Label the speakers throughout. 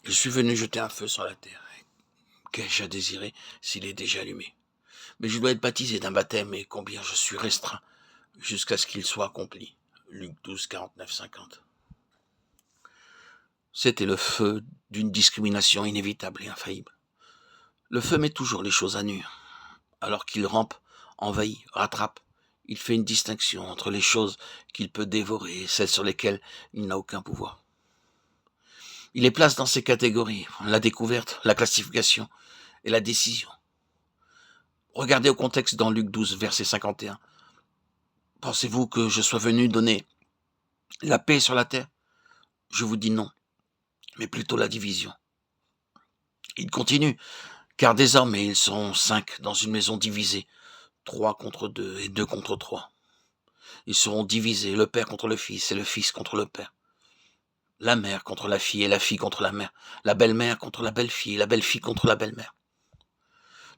Speaker 1: Je suis venu jeter un feu sur la terre. Qu'ai-je à désirer s'il est déjà allumé? Mais je dois être baptisé d'un baptême, et combien je suis restreint, jusqu'à ce qu'il soit accompli. Luc 12, 49, 50. C'était le feu d'une discrimination inévitable et infaillible. Le feu met toujours les choses à nu. Alors qu'il rampe, envahit, rattrape, il fait une distinction entre les choses qu'il peut dévorer et celles sur lesquelles il n'a aucun pouvoir. Il les place dans ces catégories, la découverte, la classification et la décision. Regardez au contexte dans Luc 12, verset 51. Pensez-vous que je sois venu donner la paix sur la terre? Je vous dis non, mais plutôt la division. Il continue, car désormais ils sont 5 dans une maison divisée, 3 contre 2 et 2 contre 3. Ils seront divisés, le père contre le fils et le fils contre le père. La mère contre la fille et la fille contre la mère. La belle-mère contre la belle-fille et la belle-fille contre la belle-mère.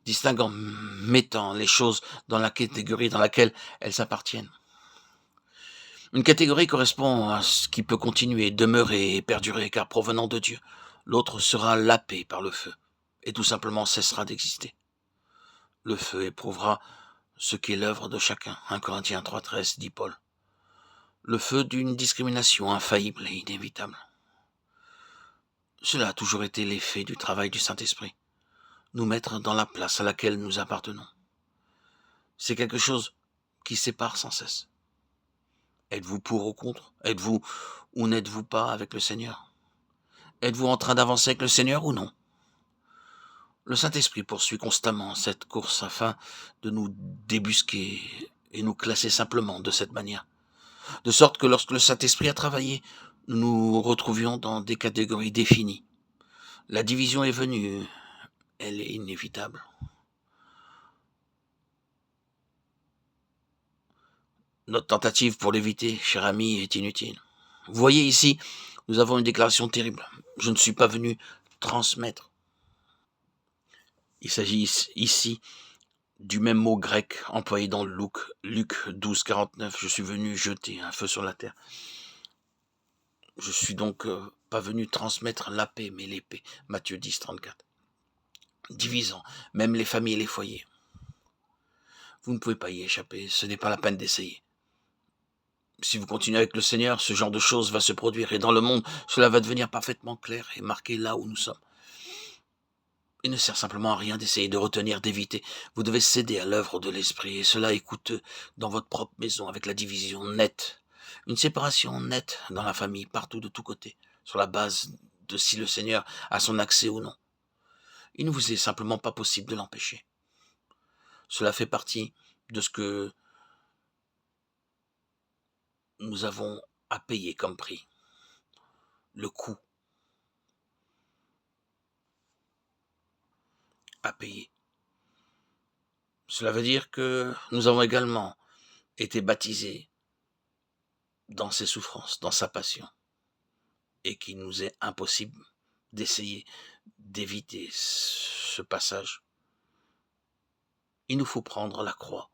Speaker 1: Distinguant, mettant les choses dans la catégorie dans laquelle elles appartiennent. Une catégorie correspond à ce qui peut continuer, demeurer et perdurer, car provenant de Dieu. L'autre sera lapé par le feu, et tout simplement cessera d'exister. Le feu éprouvera ce qu'est l'œuvre de chacun. 1 Corinthiens 3,13 dit Paul. Le feu d'une discrimination infaillible et inévitable. Cela a toujours été l'effet du travail du Saint-Esprit. Nous mettre dans la place à laquelle nous appartenons. C'est quelque chose qui sépare sans cesse. Êtes-vous pour ou contre? Êtes-vous ou n'êtes-vous pas avec le Seigneur? Êtes-vous en train d'avancer avec le Seigneur ou non? Le Saint-Esprit poursuit constamment cette course afin de nous débusquer et nous classer simplement de cette manière. De sorte que lorsque le Saint-Esprit a travaillé, nous nous retrouvions dans des catégories définies. La division est venue, elle est inévitable. Notre tentative pour l'éviter, cher ami, est inutile. Vous voyez ici, nous avons une déclaration terrible. Je ne suis pas venu transmettre. Il s'agit ici du même mot grec employé dans Luc 12, 49. Je suis venu jeter un feu sur la terre. Je suis donc pas venu transmettre la paix, mais l'épée. Matthieu 10, 34. Divisant même les familles et les foyers. Vous ne pouvez pas y échapper, ce n'est pas la peine d'essayer. Si vous continuez avec le Seigneur, ce genre de choses va se produire, et dans le monde, cela va devenir parfaitement clair et marqué là où nous sommes. Il ne sert simplement à rien d'essayer de retenir, d'éviter. Vous devez céder à l'œuvre de l'Esprit, et cela est coûteux dans votre propre maison, avec la division nette. Une séparation nette dans la famille, partout, de tous côtés, sur la base de si le Seigneur a son accès ou non. Il ne vous est simplement pas possible de l'empêcher. Cela fait partie de ce que nous avons à payer comme prix. Le coût à payer. Cela veut dire que nous avons également été baptisés dans ses souffrances, dans sa passion, et qu'il nous est impossible d'essayer d'éviter ce passage. Il nous faut prendre la croix